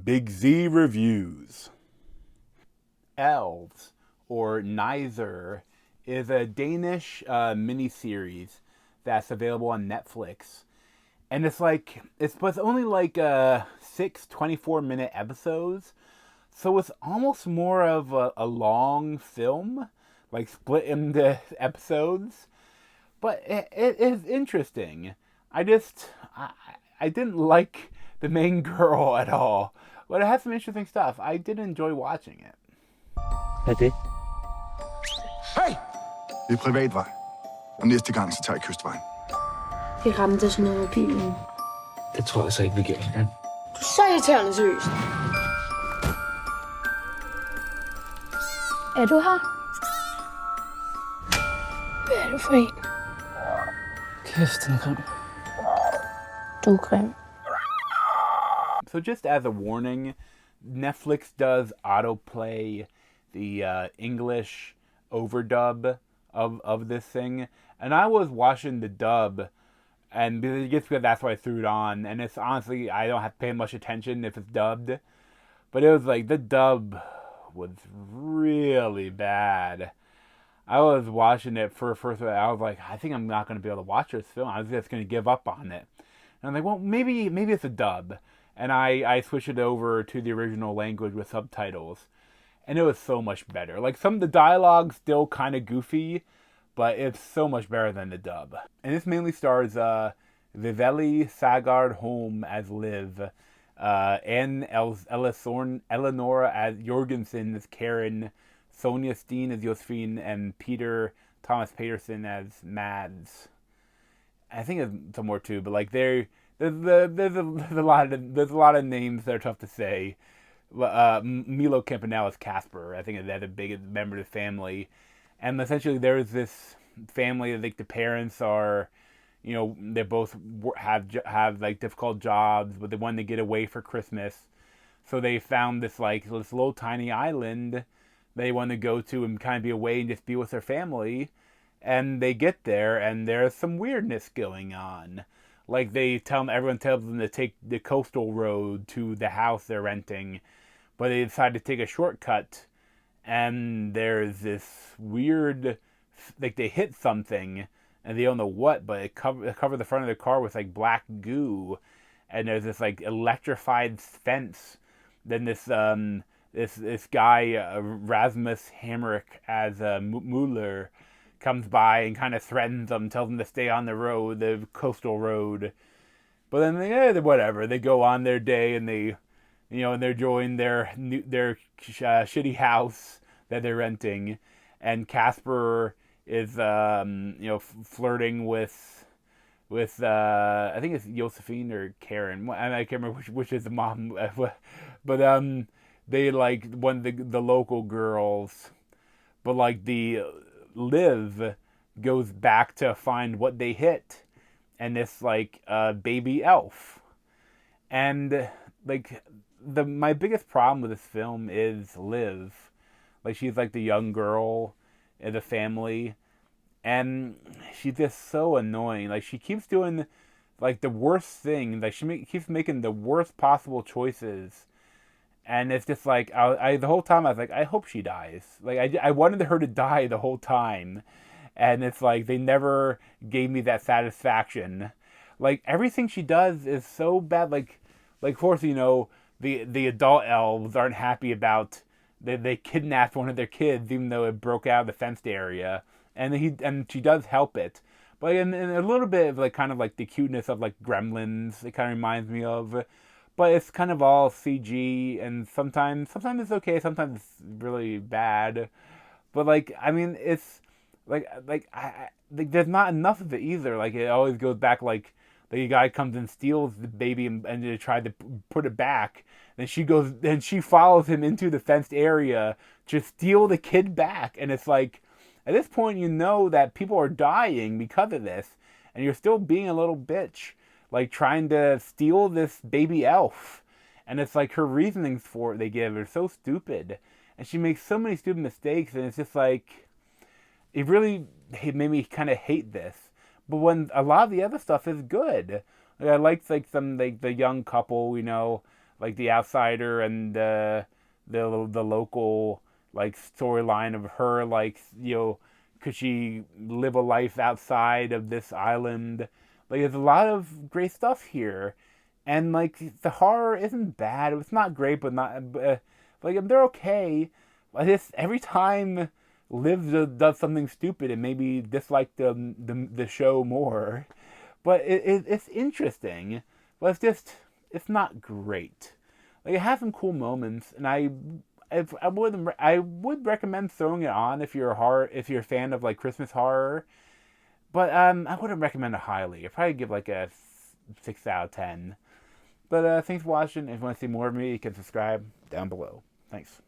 Big Z Reviews. Elves, or Neither, is a Danish miniseries that's available on Netflix. And it's only like 6 24-minute episodes. So it's almost more of a long film, like split into episodes. But it is interesting. I didn't like the main girl at all. But it has some interesting stuff. I did enjoy watching it. Hvad er det? Hey! Det er privatvej. Og næste gang, så tager jeg kystvejen. Vi ramte sådan noget med bilen. Det tror jeg så ikke, vi gør. Ja. Du er så irriterende seriøst. Er du her? Hvad er du for en? Kæft, den er grim. Du er grim. So just as a warning, Netflix does autoplay the English overdub of this thing. And I was watching the dub, and just because that's why I threw it on. And it's honestly, I don't have to pay much attention if it's dubbed. But it was like, the dub was really bad. I was watching it for first, I was like, I think I'm not going to be able to watch this film. I was just going to give up on it. And I'm like, well, maybe it's a dub. And I switched it over to the original language with subtitles. And it was so much better. Like, some of the dialogue's still kind of goofy, but it's so much better than the dub. And this mainly stars Viveli Sagard Holm as Liv, Anne Eleonora as Jorgensen as Karen, Sonia Steen as Josephine, and Peter Thomas Peterson as Mads. I think there's some more too, but like there's a lot of names that are tough to say. Milo Campanella is Casper. I think they're the biggest member of the family, and essentially there's this family that, like, the parents are, you know, they both have like difficult jobs, but they want to get away for Christmas, so they found this little tiny island they want to go to and kind of be away and just be with their family. And they get there, and there's some weirdness going on. Like, everyone tells them to take the coastal road to the house they're renting, but they decide to take a shortcut, and there's this weird, like, they hit something, and they don't know what, but it cover the front of the car with, like, black goo, and there's this, like, electrified fence. Then this guy, Rasmus Hamrick as Mueller, comes by and kind of threatens them, tells them to stay on the road, the coastal road. But then whatever. They go on their day, and they, you know, and they're enjoying their shitty house that they're renting. And Casper is, flirting with I think it's Josephine or Karen. I can't remember which is the mom. But they like one of the local girls. But like the Liv goes back to find what they hit, and this like baby elf. And like my biggest problem with this film is Liv. Like, she's like the young girl in the family, and she's just so annoying. Like, she keeps doing like the worst thing. Like, keeps making the worst possible choices. And it's just like, the whole time I was like, I hope she dies. Like, I wanted her to die the whole time. And it's like, they never gave me that satisfaction. Like, everything she does is so bad. Like of course, you know, the adult elves aren't happy about, they kidnapped one of their kids, even though it broke out of the fenced area. And she does help it. But in a little bit of like, kind of like the cuteness of like Gremlins, it kind of reminds me of. But it's kind of all CG, and sometimes it's okay, sometimes it's really bad. But like, I mean, it's like there's not enough of it either. Like, it always goes back, like the guy comes and steals the baby and they try to put it back. Then she follows him into the fenced area to steal the kid back. And it's like, at this point, you know that people are dying because of this, and you're still being a little bitch. Like, trying to steal this baby elf. And it's like, her reasonings for it they give are so stupid. And she makes so many stupid mistakes, and it's just like, it really made me kind of hate this. But when a lot of the other stuff is good. Like, I liked like some, like, the young couple, you know, like the outsider and the local like storyline of her, like, you know, could she live a life outside of this island? Like, there's a lot of great stuff here, and like the horror isn't bad. It's not great, but not like they're okay. I just every time Liv does something stupid and maybe dislike the show more, but it's interesting. But it's not great. Like, it has some cool moments, and I would recommend throwing it on if you're a fan of like Christmas horror. But I wouldn't recommend it highly. I'd probably give like a 6 out of 10. But thanks for watching. If you want to see more of me, you can subscribe down below. Thanks.